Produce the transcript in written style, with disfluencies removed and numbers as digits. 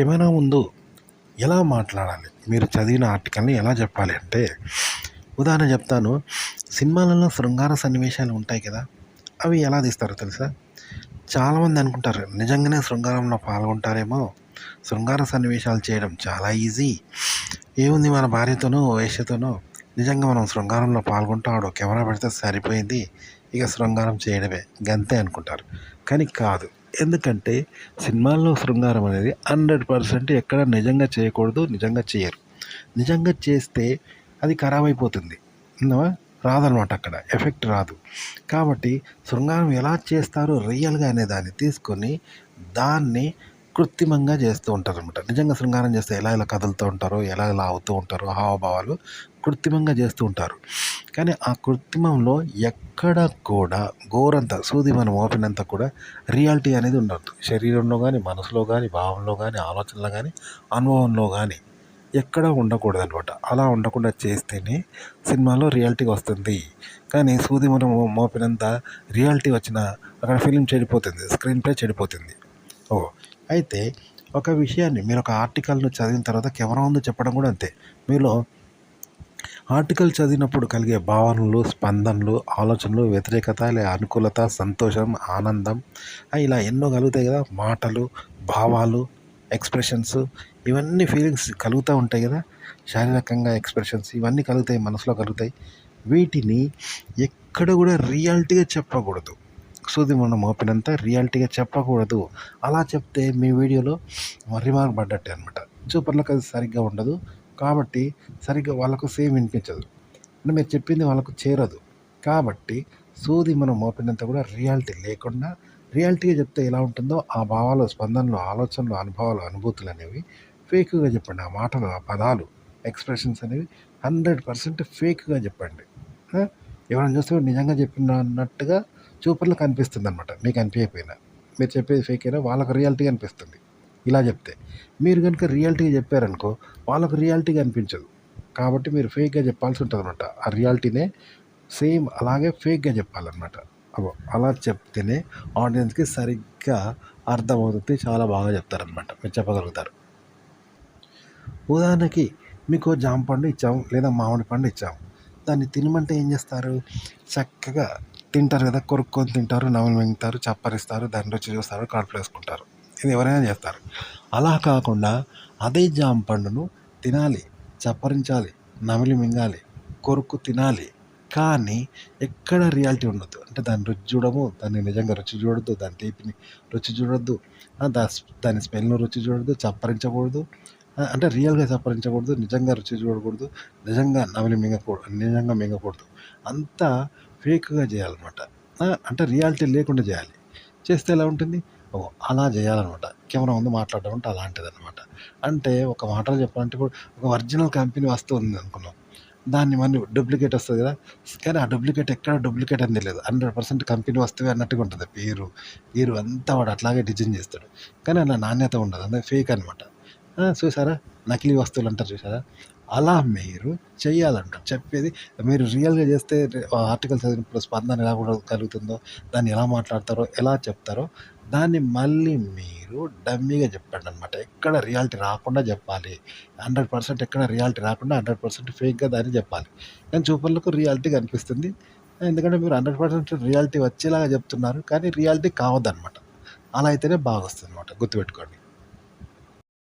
Camera ముందు ఎలా మాట్లాడాలి, మీరు చదివిన ఆర్టికల్ని ఎలా చెప్పాలి అంటే, ఉదాహరణ చెప్తాను. సినిమాలలో శృంగార సన్నివేశాలు ఉంటాయి కదా, అవి ఎలా తీస్తారో తెలుసా? చాలామంది అనుకుంటారు నిజంగానే శృంగారంలో పాల్గొంటారేమో, శృంగార సన్నివేశాలు చేయడం చాలా ఈజీ, ఏముంది మన భార్యతోనో వేశ్యతోనో నిజంగా మనం శృంగారంలో పాల్గొంటాడు, కెమెరా పెడితే సరిపోయింది, ఇక శృంగారం చేయడమే గంతే అనుకుంటారు. కానీ కాదు. ఎందుకంటే సినిమాల్లో శృంగారం అనేది 100% ఎక్కడ నిజంగా చేయకూడదు, నిజంగా చేయరు. నిజంగా చేస్తే అది ఖరాబ్ అయిపోతుంది, రాదనమాట, అక్కడ ఎఫెక్ట్ రాదు. కాబట్టి శృంగారం ఎలా చేస్తారో రియల్గా అనే దాన్ని తీసుకొని దాన్ని కృత్రిమంగా చేస్తూ ఉంటారు అనమాట. నిజంగా శృంగారం చేస్తే ఎలా ఎలా కదులుతూ ఉంటారో, ఎలా ఎలా అవుతూ ఉంటారో, హావభావాలు కృత్రిమంగా చేస్తూ ఉంటారు. కానీ ఆ కృత్రిమంలో ఎక్కడ కూడా గోరంత సూది మనం ఓపినంత కూడా రియాలిటీ అనేది ఉండదు. శరీరంలో కానీ, మనసులో కానీ, భావంలో కానీ, ఆలోచనలో కానీ, అనుభవంలో కానీ ఎక్కడ ఉండకూడదు అనమాట. అలా ఉండకుండా చేస్తేనే సినిమాలో రియాలిటీగా వస్తుంది. కానీ సూది మనం మోపినంత రియాలిటీ వచ్చినా అక్కడ ఫిలిం చెడిపోతుంది, స్క్రీన్ ప్లే చెడిపోతుంది. అయితే ఒక విషయాన్ని మీరు ఒక ఆర్టికల్ను చదివిన తర్వాత కెమెరా ముందు చెప్పడం కూడా అంతే. మీలో ఆర్టికల్ చదివినప్పుడు కలిగే భావనలు, స్పందనలు, ఆలోచనలు, వ్యతిరేకత, అనుకూలత, సంతోషం, ఆనందం, ఇలా ఎన్నో కలుగుతాయి కదా. మాటలు, భావాలు, ఎక్స్ప్రెషన్స్, ఇవన్నీ ఫీలింగ్స్ కలుగుతూ ఉంటాయి కదా. శారీరకంగా ఎక్స్ప్రెషన్స్ ఇవన్నీ కలుగుతాయి, మనసులో కలుగుతాయి. వీటిని ఎక్కడ కూడా రియాలిటీగా చెప్పకూడదు. సూది మనం మోపినంత రియాలిటీగా చెప్పకూడదు. అలా చెప్తే మీ వీడియోలో రిమార్క్ పడ్డట్టే అనమాట. చూపర్లకు అది సరిగ్గా ఉండదు. కాబట్టి సరిగ్గా వాళ్ళకు సేమ్ వినిపించదు, అంటే మీరు చెప్పింది వాళ్ళకు చేరదు. కాబట్టి సూది మనం మోపినంత కూడా రియాలిటీ లేకుండా రియాలిటీగా చెప్తే ఎలా ఉంటుందో ఆ భావాలు, స్పందనలు, ఆలోచనలు, అనుభవాలు, అనుభూతులు అనేవి ఫేక్గా చెప్పండి. ఆ మాటలు, ఆ పదాలు, ఎక్స్ప్రెషన్స్ అనేవి 100% ఫేక్గా చెప్పండి. ఎవరైనా చూస్తే నిజంగా చెప్పిన అన్నట్టుగా చూపర్లకు అనిపిస్తుంది అనమాట. మీకు అనిపించకపోయినా, మీరు చెప్పేది ఫేక్ అయినా వాళ్ళకు రియాలిటీగా అనిపిస్తుంది. ఇలా చెప్తే మీరు కనుక రియాలిటీగా చెప్పారనుకో వాళ్ళకు రియాలిటీగా అనిపించదు. కాబట్టి మీరు ఫేక్గా చెప్పాల్సి ఉంటుంది అనమాట. ఆ రియాలిటీనే సేమ్ అలాగే ఫేక్గా చెప్పాలన్నమాట. అలా చెప్తేనే ఆడియన్స్కి సరిగ్గా అర్థమవుతుంది, చాలా బాగా చెప్తారనమాట, మీరు చెప్పగలుగుతారు. ఉదాహరణకి మీకు జామ పండు ఇచ్చాము లేదా మామిడి పండు ఇచ్చాము, దాన్ని తినమంటే ఏం చేస్తారు? చక్కగా తింటారు కదా, కొరుక్కొని తింటారు, నవలు మింగుతారు, చప్పరిస్తారు, దాని రుచి చూస్తారు, కడుపులో వేసుకుంటారు. ఇది ఎవరైనా చేస్తారు. అలా కాకుండా అదే జామ పండును తినాలి, చప్పరించాలి, నమిలి మింగాలి, కొరుక్కు తినాలి, కానీ ఎక్కడ రియాలిటీ ఉండదు. అంటే దాని రుచి చూడము, దాన్ని నిజంగా రుచి చూడొద్దు, దాని తీపిని రుచి చూడొద్దు, దాని స్మెల్ను రుచి చూడొద్దు, చప్పరించకూడదు, అంటే రియల్గా చప్పరించకూడదు, నిజంగా రుచి చూడకూడదు, నిజంగా నమిలి మింగకూడదు. అంతా ఫేక్గా చేయాలన్నమాట. అంటే రియాలిటీ లేకుండా చేయాలి. చేస్తే ఎలా ఉంటుంది? అలా చేయాలన్నమాట. కెమెరా ముందు మాట్లాడడం అంటే అలాంటిదన్నమాట. అంటే ఒక మాటలో చెప్పాలంటే ఇప్పుడు ఒక ఒరిజినల్ కంపెనీ వస్తువు ఉంది అనుకున్నాం, దాన్ని మళ్ళీ డూప్లికేట్ వస్తుంది కదా. కానీ ఆ డూప్లికేట్ ఎక్కడ డూప్లికేట్ అని తెలియదు, 100% కంపెనీ వస్తువే అన్నట్టుగా ఉంటుంది. పేరు అంతా వాడు అట్లాగే డిజైన్ చేస్తాడు, కానీ అలా నాణ్యత ఉండదు, అంటే ఫేక్ అనమాట. చూసారా, నకిలీ వస్తువులు అంటారు చూసారా, అలా మీరు చెయ్యాలంట. చెప్పేది మీరు రియాల్గా చేస్తే ఆర్టికల్ చదివినప్పుడు స్పందన ఎలా కూడా కలుగుతుందో, దాన్ని ఎలా మాట్లాడతారో, ఎలా చెప్తారో దాన్ని మళ్ళీ మీరు డమ్మీగా చెప్పండి అనమాట. ఎక్కడ రియాలిటీ రాకుండా చెప్పాలి. 100% ఎక్కడ రియాలిటీ రాకుండా 100% ఫేక్గా దాన్ని చెప్పాలి. కానీ చూపర్లకు రియాలిటీ కనిపిస్తుంది, ఎందుకంటే మీరు 100% రియాలిటీ వచ్చేలాగా చెప్తున్నారు, కానీ రియాలిటీ కావద్దనమాట. అలా అయితేనే బాగా వస్తుంది అనమాట, గుర్తుపెట్టుకోండి.